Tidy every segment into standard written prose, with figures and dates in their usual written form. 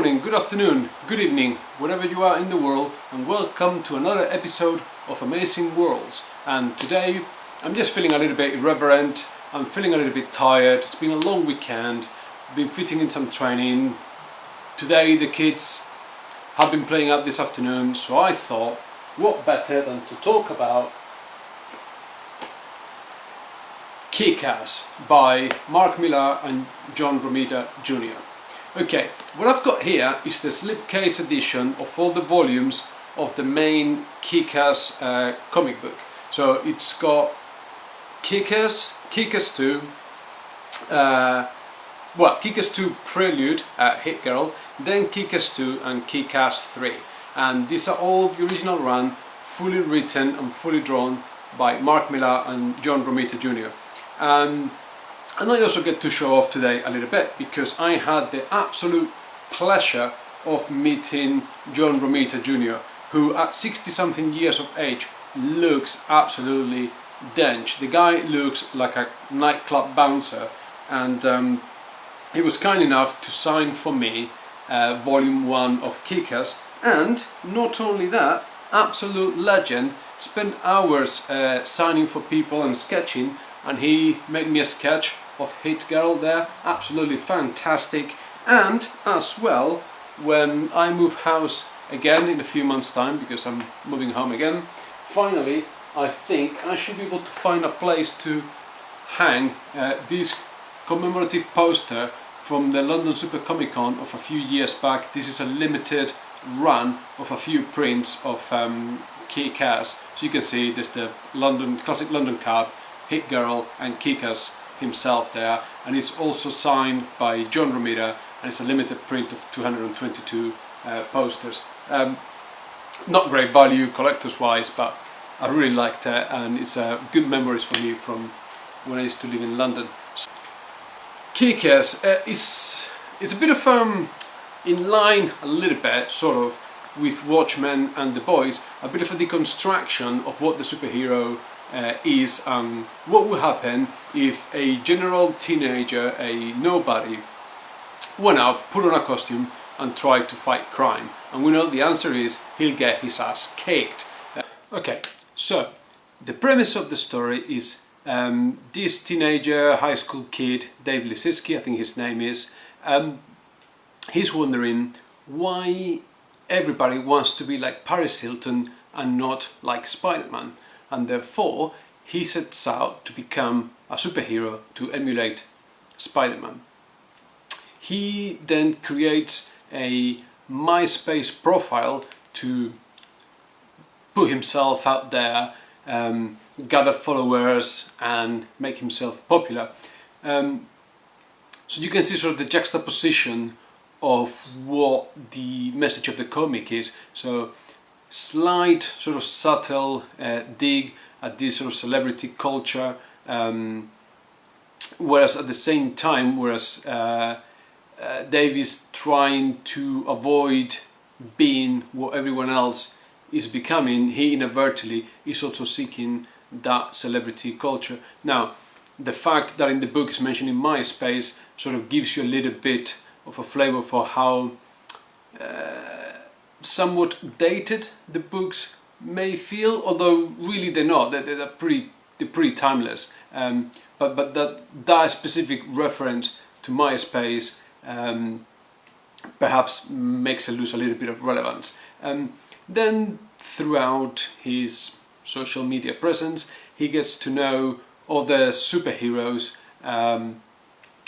morning, good afternoon, good evening, wherever you are in the world, and welcome to another episode of Amazing Worlds. And today I'm just feeling a little bit irreverent, I'm feeling a little bit tired. It's been a long weekend, been fitting in some training. Today the kids have been playing up this afternoon, so I thought what better than to talk about Kick-Ass by Mark Millar and John Romita Jr. Okay, what I've got here is the slipcase edition of all the volumes of the main Kick-Ass comic book. So it's got Kick-Ass, Kick-Ass 2, Kick-Ass 2 Prelude, Hit Girl, then Kick-Ass 2 and Kick-Ass 3. And these are all the original run, fully written and fully drawn by Mark Millar and John Romita Jr. And I also get to show off today a little bit because I had the absolute pleasure of meeting John Romita Jr., who at 60 something years of age looks absolutely dench. The guy looks like a nightclub bouncer, and he was kind enough to sign for me volume 1 of Kick-Ass. And not only that, absolute legend, spent hours signing for people and sketching, and he made me a sketch of Hit Girl there, absolutely fantastic. And as well, when I move house again in a few months time, because I'm moving home again, finally I think I should be able to find a place to hang this commemorative poster from the London Super Comic Con of a few years back. This is a limited run of a few prints of Kick-Ass. So you can see there's the classic London cab, Hit Girl and Kick-Ass himself there, and it's also signed by John Romita, and it's a limited print of 222 posters. Not great value collectors wise, but I really liked it, and it's good memories for me from when I used to live in London. Kick-Ass is a bit of in line a little bit sort of with Watchmen and The Boys, a bit of a deconstruction of what the superhero is, and what would happen if a general teenager, a nobody, went out, put on a costume and tried to fight crime. And we know the answer is he'll get his ass kicked. Okay, so the premise of the story is this teenager, high school kid, Dave Lisitsky, I think his name is, he's wondering why everybody wants to be like Paris Hilton and not like Spider-Man. And therefore he sets out to become a superhero to emulate Spider-Man. He then creates a MySpace profile to put himself out there, gather followers and make himself popular. So you can see sort of the juxtaposition of what the message of the comic is. So slight, sort of subtle dig at this sort of celebrity culture, whereas at the same time, Dave is trying to avoid being what everyone else is becoming, he inadvertently is also seeking that celebrity culture. Now, the fact that in the book is mentioning MySpace sort of gives you a little bit of a flavor for how somewhat dated the books may feel, although really they're not. They're pretty timeless. But that specific reference to MySpace perhaps makes it lose a little bit of relevance. Then throughout his social media presence, he gets to know other superheroes, and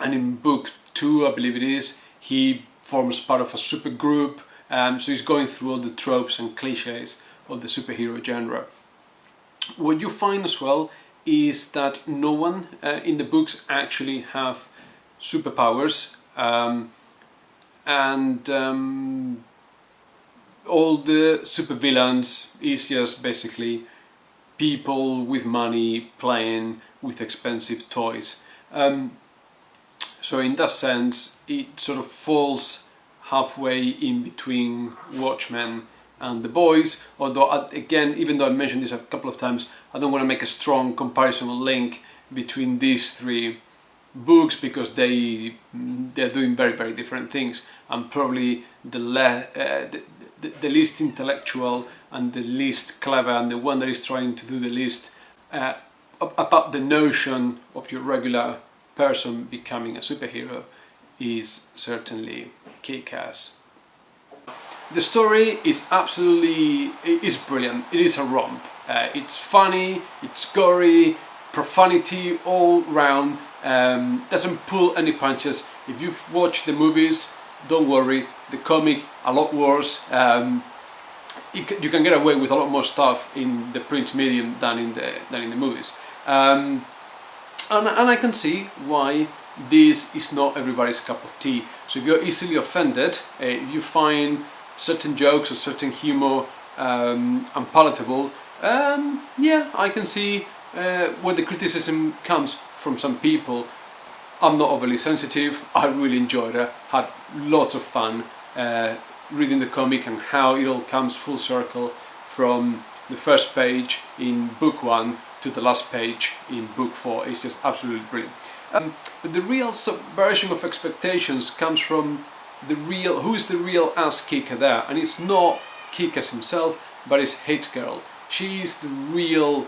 in book 2, I believe it is, he forms part of a super group. So he's going through all the tropes and cliches of the superhero genre. What you find as well is that no one in the books actually have superpowers, and all the supervillains is just basically people with money playing with expensive toys. So in that sense, it sort of falls halfway in between Watchmen and The Boys, although again, even though I mentioned this a couple of times, I don't want to make a strong comparison or link between these three books because they're doing very, very different things, and probably the least intellectual and the least clever, and the one that is trying to do the least about the notion of your regular person becoming a superhero is certainly Kick-Ass. The story is brilliant. It is a romp. It's funny, it's gory, profanity all round. Doesn't pull any punches. If you've watched the movies, don't worry. The comic a lot worse. You can get away with a lot more stuff in the print medium than in the movies. And I can see why this is not everybody's cup of tea. So if you're easily offended, if you find certain jokes or certain humor unpalatable, yeah, I can see where the criticism comes from some people. I'm not overly sensitive. I really enjoyed it. Had lots of fun reading the comic and how it all comes full circle from the first page in book 1 to the last page in book 4. It's just absolutely brilliant. But the real subversion of expectations comes from who is the real ass kicker there, and it's not Kick-Ass himself, but it's Hit Girl. She's the real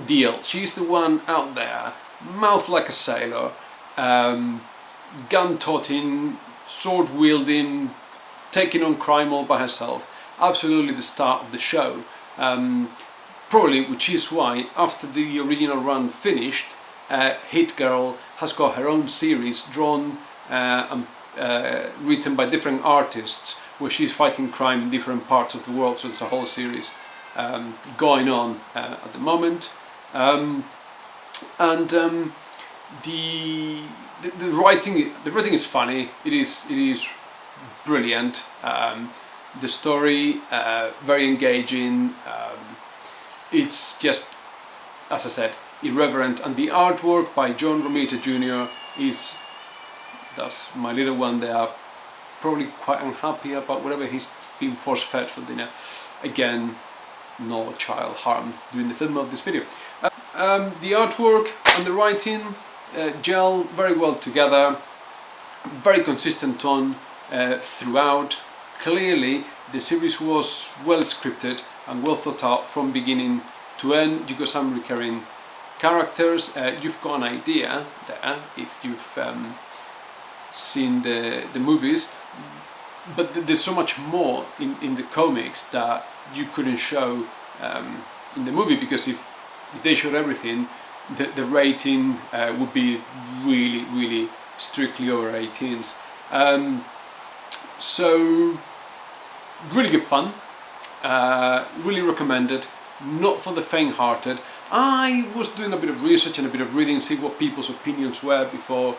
deal. She's the one out there, mouth like a sailor, gun-toting, sword-wielding, taking on crime all by herself. Absolutely the star of the show. Probably, which is why after the original run finished, Hit Girl has got her own series drawn and written by different artists, where she's fighting crime in different parts of the world. So it's a whole series going on at the moment. The writing is funny. It is brilliant. The story very engaging. It's just, as I said, irreverent, and the artwork by John Romita Jr. That's my little one there, probably quite unhappy about whatever he's been force-fed for dinner. Again, no child harm during the film of this video. The artwork and the writing gel very well together, very consistent tone throughout. Clearly the series was well scripted and well thought out from beginning to end. You've got some recurring characters, you've got an idea there if you've seen the movies, but there's so much more in the comics that you couldn't show in the movie, because if they showed everything, the rating would be really, really strictly over 18s. So really good fun, really recommended, not for the faint-hearted. I was doing a bit of research and a bit of reading, see what people's opinions were before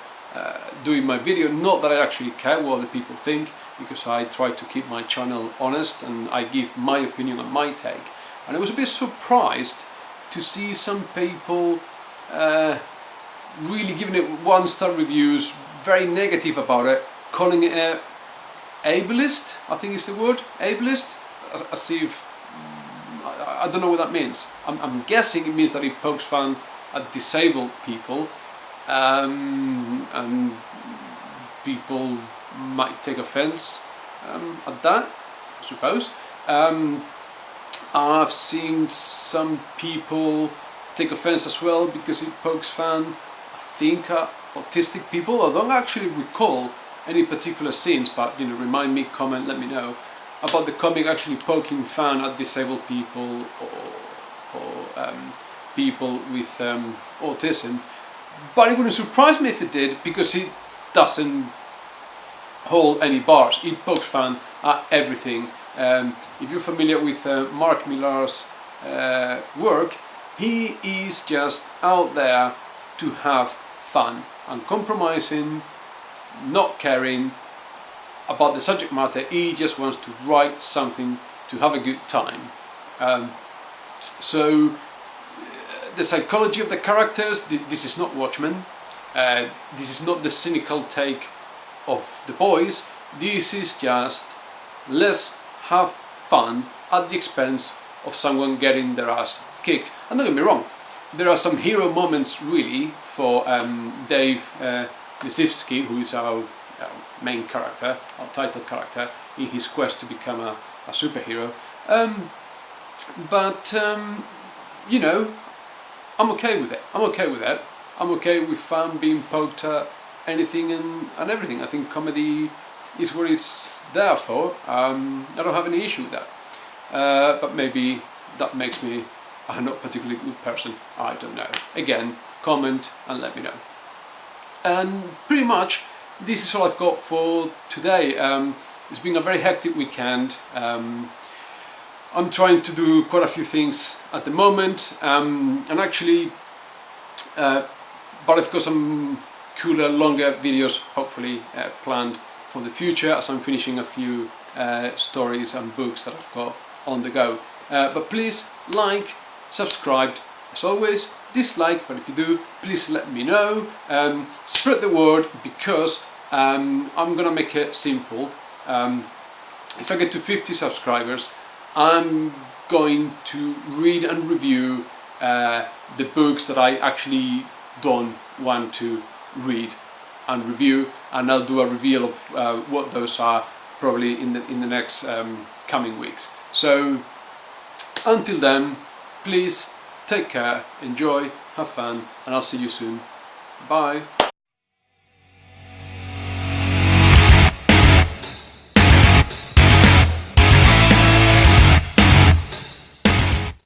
doing my video. Not that I actually care what other people think, because I try to keep my channel honest and I give my opinion and my take. And I was a bit surprised to see some people really giving it 1-star reviews, very negative about it, calling it ableist, I think is the word, ableist, as if, I don't know what that means. I'm guessing it means that it pokes fun at disabled people, and people might take offense at that, I suppose. I've seen some people take offense as well because it pokes fun, I think, at autistic people. I don't actually recall any particular scenes, but remind me, comment, let me know about the comic actually poking fun at disabled people or people with autism. But it wouldn't surprise me if it did, because it doesn't hold any bars. It pokes fun at everything. If you're familiar with Mark Millar's work, he is just out there to have fun, uncompromising, not caring about the subject matter. He just wants to write something to have a good time. So the psychology of the characters, this is not Watchmen, this is not the cynical take of The Boys. This is just, let's have fun at the expense of someone getting their ass kicked. And don't get me wrong, there are some hero moments really for Dave Lisivsky, who is our main character, our title character, in his quest to become a superhero. But you know, I'm okay with it. I'm okay with that. I'm okay with fun being poked at anything and everything. I think comedy is what it's there for. I don't have any issue with that. But maybe that makes me a not particularly good person. I don't know. Again, comment and let me know. And pretty much this is all I've got for today. It's been a very hectic weekend. I'm trying to do quite a few things at the moment, and actually, but I've got some cooler, longer videos hopefully planned for the future as I'm finishing a few stories and books that I've got on the go. But please like, subscribe, as always, dislike, but if you do, please let me know. Spread the word, because I'm gonna make it simple. If I get to 50 subscribers, I'm going to read and review the books that I actually don't want to read and review, and I'll do a reveal of what those are probably in the next coming weeks. So until then, please take care, enjoy, have fun, and I'll see you soon. Bye.